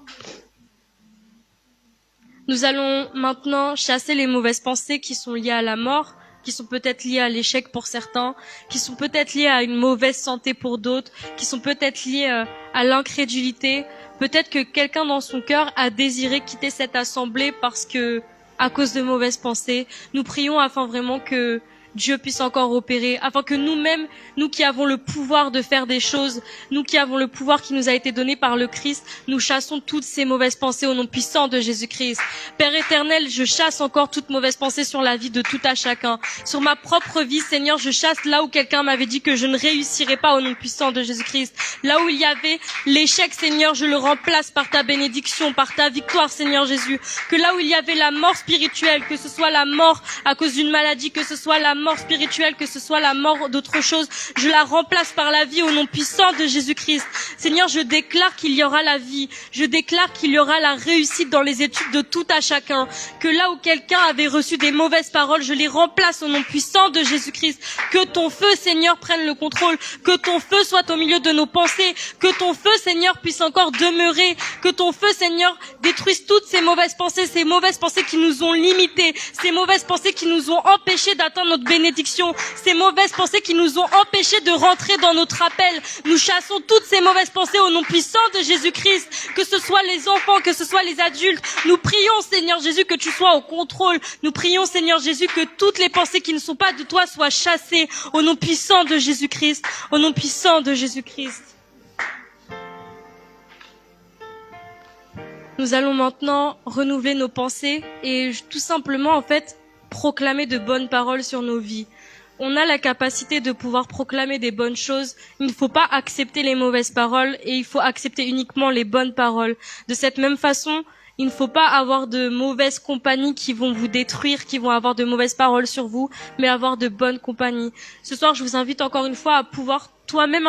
Nous allons maintenant chasser les mauvaises pensées qui sont liées à la mort, qui sont peut-être liées à l'échec pour certains, qui sont peut-être liées à une mauvaise santé pour d'autres, qui sont peut-être liées à l'incrédulité. Peut-être que quelqu'un dans son cœur a désiré quitter cette assemblée parce que, à cause de mauvaises pensées. Nous prions afin vraiment que Dieu puisse encore opérer, afin que nous-mêmes, nous qui avons le pouvoir de faire des choses, nous qui avons le pouvoir qui nous a été donné par le Christ, nous chassons toutes ces mauvaises pensées au nom puissant de Jésus-Christ. Père éternel, je chasse encore toute mauvaise pensée sur la vie de tout à chacun. Sur ma propre vie, Seigneur, je chasse là où quelqu'un m'avait dit que je ne réussirais pas au nom puissant de Jésus-Christ. Là où il y avait l'échec, Seigneur, je le remplace par ta bénédiction, par ta victoire, Seigneur Jésus. Que là où il y avait la mort spirituelle, que ce soit la mort à cause d'une maladie, que ce soit la mort spirituelle, que ce soit la mort d'autre chose, je la remplace par la vie au nom puissant de Jésus-Christ. Seigneur, je déclare qu'il y aura la vie. Je déclare qu'il y aura la réussite dans les études de tout à chacun. Que là où quelqu'un avait reçu des mauvaises paroles, je les remplace au nom puissant de Jésus-Christ. Que ton feu, Seigneur, prenne le contrôle. Que ton feu soit au milieu de nos pensées. Que ton feu, Seigneur, puisse encore demeurer. Que ton feu, Seigneur, détruise toutes ces mauvaises pensées qui nous ont limités, ces mauvaises pensées qui nous ont empêchés d'atteindre notre bénédiction, ces mauvaises pensées qui nous ont empêchés de rentrer dans notre appel. Nous chassons toutes ces mauvaises pensées au nom puissant de Jésus-Christ, que ce soit les enfants, que ce soit les adultes. Nous prions, Seigneur Jésus, que tu sois au contrôle. Nous prions, Seigneur Jésus, que toutes les pensées qui ne sont pas de toi soient chassées au nom puissant de Jésus-Christ, au nom puissant de Jésus-Christ. Nous allons maintenant renouveler nos pensées et tout simplement, en fait, proclamer de bonnes paroles sur nos vies. on a la capacité de pouvoir proclamer des bonnes choses. Il ne faut pas accepter les mauvaises paroles et il faut accepter uniquement les bonnes paroles. De cette même façon, il ne faut pas avoir de mauvaises compagnies qui vont vous détruire, qui vont avoir de mauvaises paroles sur vous, mais avoir de bonnes compagnies. Ce soir, je vous invite encore une fois à pouvoir toi-même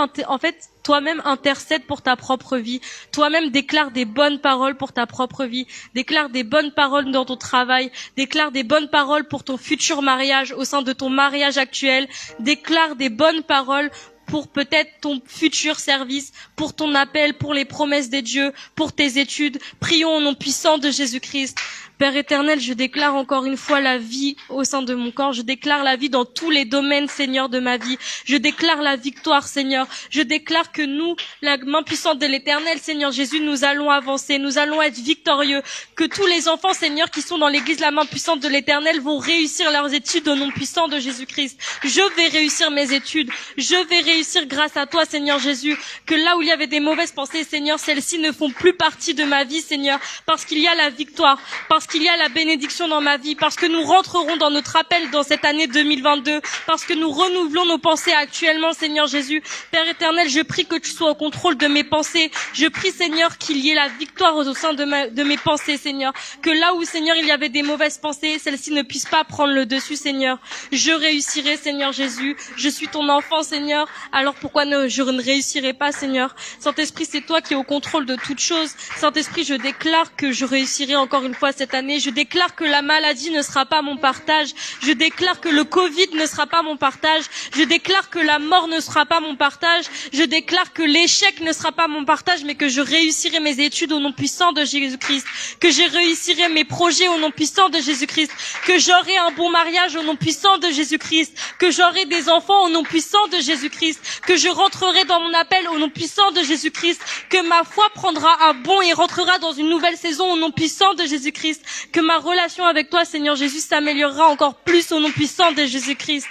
intercède pour ta propre vie. Toi-même déclare des bonnes paroles pour ta propre vie. Déclare des bonnes paroles dans ton travail. Déclare des bonnes paroles pour ton futur mariage, au sein de ton mariage actuel. Déclare des bonnes paroles pour peut-être ton futur service, pour ton appel, pour les promesses des dieux, pour tes études. Prions au nom puissant de Jésus-Christ. Père éternel, je déclare encore une fois la vie au sein de mon corps. Je déclare la vie dans tous les domaines, Seigneur, de ma vie. Je déclare la victoire, Seigneur. Je déclare que nous, la main puissante de l'Éternel, Seigneur Jésus, nous allons avancer, nous allons être victorieux. Que tous les enfants, Seigneur, qui sont dans l'église, la main puissante de l'Éternel, vont réussir leurs études au nom puissant de Jésus-Christ. Je vais réussir mes études. Je vais réussir grâce à toi, Seigneur Jésus. Que là où il y avait des mauvaises pensées, Seigneur, celles-ci ne font plus partie de ma vie, Seigneur, parce qu'il y a la victoire, parce qu'il y a la bénédiction dans ma vie, parce que nous rentrerons dans notre appel dans cette année 2022, parce que nous renouvelons nos pensées actuellement, Seigneur Jésus. Père éternel, je prie que tu sois au contrôle de mes pensées. Je prie, Seigneur, qu'il y ait la victoire au sein de mes pensées, Seigneur. Que là où, Seigneur, il y avait des mauvaises pensées, celles-ci ne puissent pas prendre le dessus, Seigneur. Je réussirai, Seigneur Jésus. Je suis ton enfant, Seigneur. Alors pourquoi je ne réussirai pas, Seigneur? Saint-Esprit, c'est toi qui es au contrôle de toutes choses. Saint-Esprit, je déclare que je réussirai encore une fois cette année. Je déclare que la maladie ne sera pas mon partage. Je déclare que le Covid ne sera pas mon partage. Je déclare que la mort ne sera pas mon partage. Je déclare que l'échec ne sera pas mon partage, mais que je réussirai mes études au nom puissant de Jésus-Christ. Que je réussirai mes projets au nom puissant de Jésus-Christ. Que j'aurai un bon mariage au nom puissant de Jésus-Christ. Que j'aurai des enfants au nom puissant de Jésus-Christ. Que je rentrerai dans mon appel au nom puissant de Jésus-Christ. Que ma foi prendra un bond et rentrera dans une nouvelle saison au nom puissant de Jésus-Christ. Que ma relation avec toi, Seigneur Jésus, s'améliorera encore plus au nom puissant de Jésus-Christ.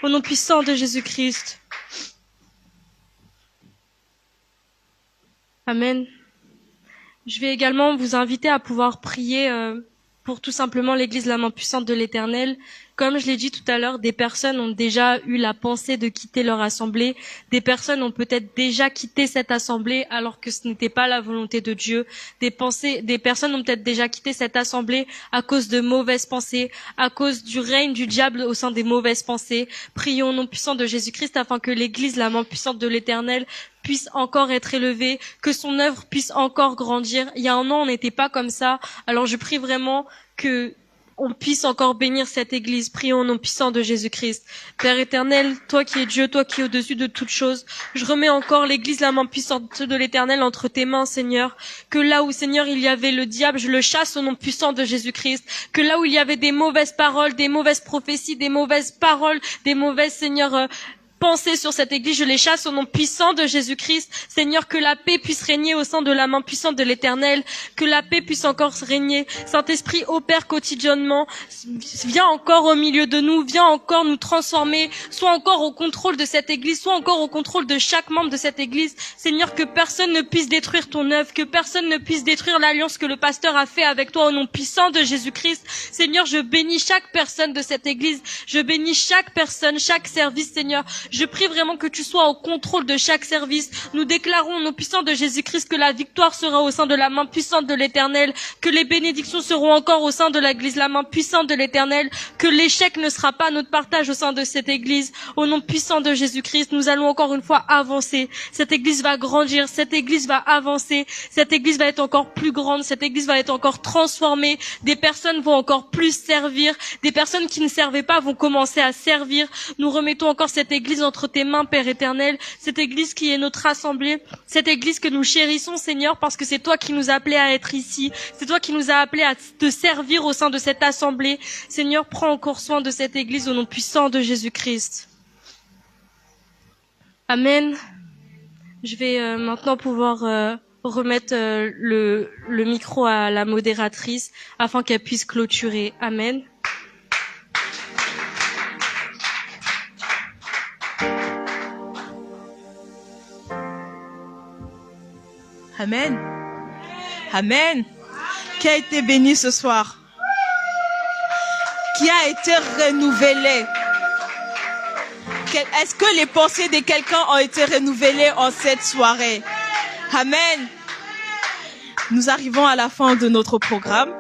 Au nom puissant de Jésus-Christ. Amen. Je vais également vous inviter à pouvoir prier pour tout simplement l'Église la main puissante de l'Éternel. Comme je l'ai dit tout à l'heure, des personnes ont déjà eu la pensée de quitter leur assemblée. Des personnes ont peut-être déjà quitté cette assemblée alors que ce n'était pas la volonté de Dieu. Des personnes ont peut-être déjà quitté cette assemblée à cause de mauvaises pensées, à cause du règne du diable au sein des mauvaises pensées. Prions au nom puissant de Jésus-Christ afin que l'Église, la main puissante de l'Éternel, puisse encore être élevée, que son œuvre puisse encore grandir. Il y a un an, on n'était pas comme ça. Alors je prie vraiment que on puisse encore bénir cette église. Prions au nom puissant de Jésus-Christ. Père éternel, toi qui es Dieu, toi qui es au-dessus de toutes choses, je remets encore l'église, la main puissante de l'éternel entre tes mains, Seigneur. Que là où, Seigneur, il y avait le diable, je le chasse au nom puissant de Jésus-Christ. Que là où il y avait des mauvaises paroles, des mauvaises prophéties, des mauvaises paroles, des mauvaises, Seigneur, pensées sur cette église, je les chasse au nom puissant de Jésus-Christ. Seigneur, que la paix puisse régner au sein de la main puissante de l'Éternel, que la paix puisse encore régner. Saint-Esprit, opère quotidiennement, viens encore au milieu de nous, viens encore nous transformer, sois encore au contrôle de cette église, sois encore au contrôle de chaque membre de cette église. Seigneur, que personne ne puisse détruire ton œuvre, que personne ne puisse détruire l'alliance que le pasteur a fait avec toi au nom puissant de Jésus-Christ. Seigneur, je bénis chaque personne de cette église, je bénis chaque personne, chaque service, Seigneur. Je prie vraiment que tu sois au contrôle de chaque service. Nous déclarons au nom puissant de Jésus-Christ que la victoire sera au sein de la main puissante de l'Éternel, que les bénédictions seront encore au sein de l'église, la main puissante de l'Éternel, que l'échec ne sera pas notre partage au sein de cette église. Au nom puissant de Jésus-Christ, nous allons encore une fois avancer. Cette église va grandir, cette église va avancer, cette église va être encore plus grande, cette église va être encore transformée. Des personnes vont encore plus servir, des personnes qui ne servaient pas vont commencer à servir. Nous remettons encore cette église entre tes mains, Père éternel, cette église qui est notre assemblée, cette église que nous chérissons, Seigneur, parce que c'est toi qui nous as appelés à être ici, c'est toi qui nous as appelés à te servir au sein de cette assemblée. Seigneur, prends encore soin de cette église au nom puissant de Jésus-Christ. Amen. Je vais maintenant pouvoir remettre le micro à la modératrice afin qu'elle puisse clôturer. Amen. Amen. Amen. Qui a été béni ce soir? Qui a été renouvelé? Est-ce que les pensées de quelqu'un ont été renouvelées en cette soirée? Amen. Nous arrivons à la fin de notre programme,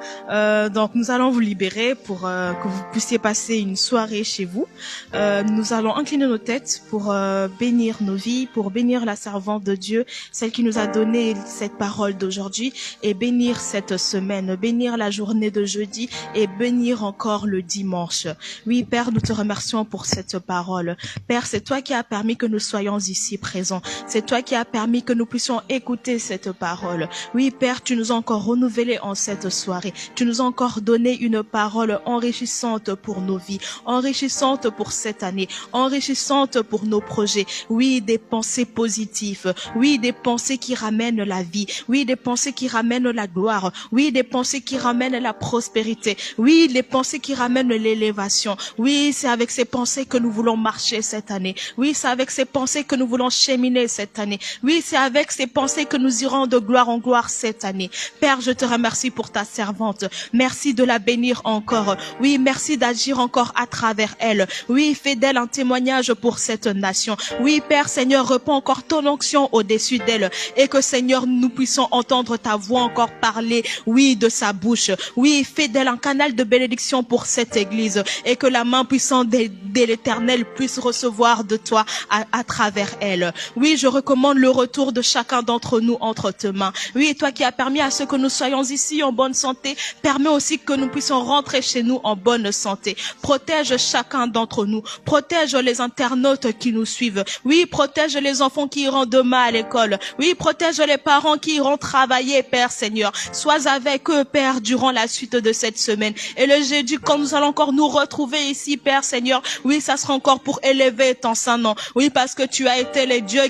donc nous allons vous libérer pour que vous puissiez passer une soirée chez vous. Nous allons incliner nos têtes pour bénir nos vies, pour bénir la servante de Dieu, celle qui nous a donné cette parole d'aujourd'hui, et bénir cette semaine, bénir la journée de jeudi et bénir encore le dimanche. Oui, Père, nous te remercions pour cette parole. Père, c'est toi qui as permis que nous soyons ici présents. C'est toi qui as permis que nous puissions écouter cette parole. Oui, Père, tu nous as encore renouvelés en cette soirée. Tu nous as encore donné une parole enrichissante pour nos vies, enrichissante pour cette année, enrichissante pour nos projets. Oui, des pensées positives. Oui, des pensées qui ramènent la vie. Oui, des pensées qui ramènent la gloire. Oui, des pensées qui ramènent la prospérité. Oui, les pensées qui ramènent l'élévation. Oui, c'est avec ces pensées que nous voulons marcher cette année. Oui, c'est avec ces pensées que nous voulons cheminer cette année. Oui, c'est avec ces pensées que nous irons de gloire en gloire cette année. Père, je te remercie pour ta servante. Merci de la bénir encore. Oui, merci d'agir encore à travers elle. Oui, fais d'elle un témoignage pour cette nation. Oui, Père, Seigneur, répands encore ton onction au-dessus d'elle et que, Seigneur, nous puissions entendre ta voix encore parler, oui, de sa bouche. Oui, fais d'elle un canal de bénédiction pour cette église et que la main puissante de l'Éternel puisse recevoir de toi à travers elle. Oui, je recommande le retour de chacun d'entre nous entre tes mains. Oui, toi qui as permis à ce que nous soyons ici en bonne santé, permets aussi que nous puissions rentrer chez nous en bonne santé. Protège chacun d'entre nous. Protège les internautes qui nous suivent. Oui, protège les enfants qui iront demain à l'école. Oui, protège les parents qui iront travailler, Père Seigneur. Sois avec eux, Père, durant la suite de cette semaine. Et le jeudi, quand nous allons encore nous retrouver ici, Père Seigneur, oui, ça sera encore pour élever ton saint nom. Oui, parce que tu as été le Dieu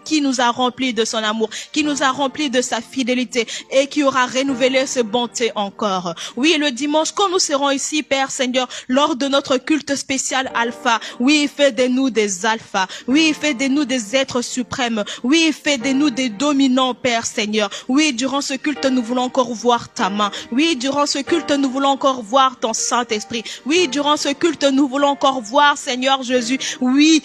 qui nous a remplis de son amour, qui nous a remplis de sa fidélité et qui aura renouvelé ses bontés encore. Oui, le dimanche, quand nous serons ici, Père Seigneur, lors de notre culte spécial Alpha, oui, fais de nous des alphas. Oui, fais de nous des êtres suprêmes. Oui, fais de nous des dominants, Père Seigneur. Oui, durant ce culte, nous voulons encore voir ta main. Oui, durant ce culte, nous voulons encore voir ton Saint-Esprit. Oui, durant ce culte, nous voulons encore voir, Seigneur Jésus. Oui,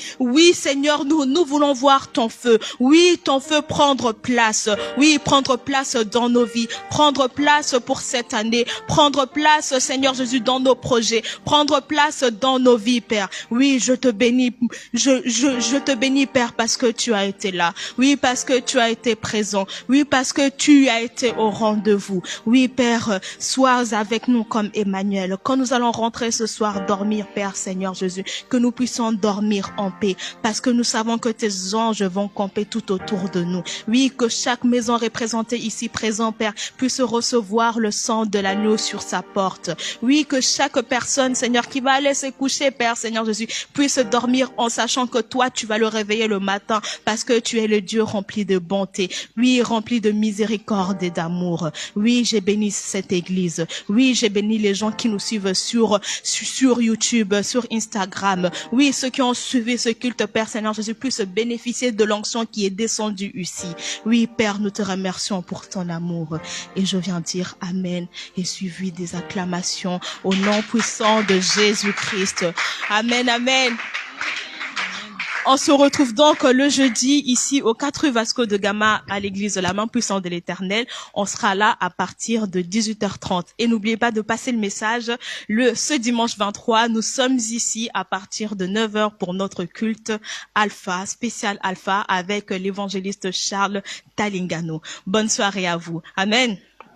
Seigneur, nous voulons voir ton feu. Oui, ton feu prendre place. Oui, prendre place dans nos vies, prendre place pour cette année, prendre place, Seigneur Jésus, dans nos projets, prendre place dans nos vies, Père. Oui, je te bénis, je te bénis, Père, parce que tu as été là. Oui, parce que tu as été présent. Oui, parce que tu as été au rendez-vous. Oui, Père, sois avec nous comme Emmanuel. Quand nous allons rentrer ce soir dormir, Père, Seigneur Jésus, que nous puissions dormir en paix, parce que nous savons que tes anges vont camper tout autour de nous. Oui, que chaque maison représentée ici présent, Père, puisse recevoir le sang de l'agneau sur sa porte. Oui, que chaque personne, Seigneur, qui va aller se coucher, Père, Seigneur Jésus, puisse dormir en sachant que toi, tu vas le réveiller le matin parce que tu es le Dieu rempli de bonté. Oui, rempli de miséricorde et d'amour. Oui, j'ai béni cette église. Oui, j'ai béni les gens qui nous suivent sur YouTube, sur Instagram. Oui, ceux qui ont suivi ce culte, Père, Seigneur Jésus, puissent bénéficier de l'onction qui est descendue ici. Oui, Père, nous te remercions pour ton amour. Et je viens dire Amen et suivi des acclamations au nom puissant de Jésus-Christ. Amen, amen. On se retrouve donc le jeudi ici au 4 rue Vasco de Gama à l'église de la main puissante de l'Éternel. On sera là à partir de 18h30. Et n'oubliez pas de passer le message. Ce dimanche 23, nous sommes ici à partir de 9h pour notre culte Alpha, spécial Alpha avec l'évangéliste Charles Talingano. Bonne soirée à vous. Amen.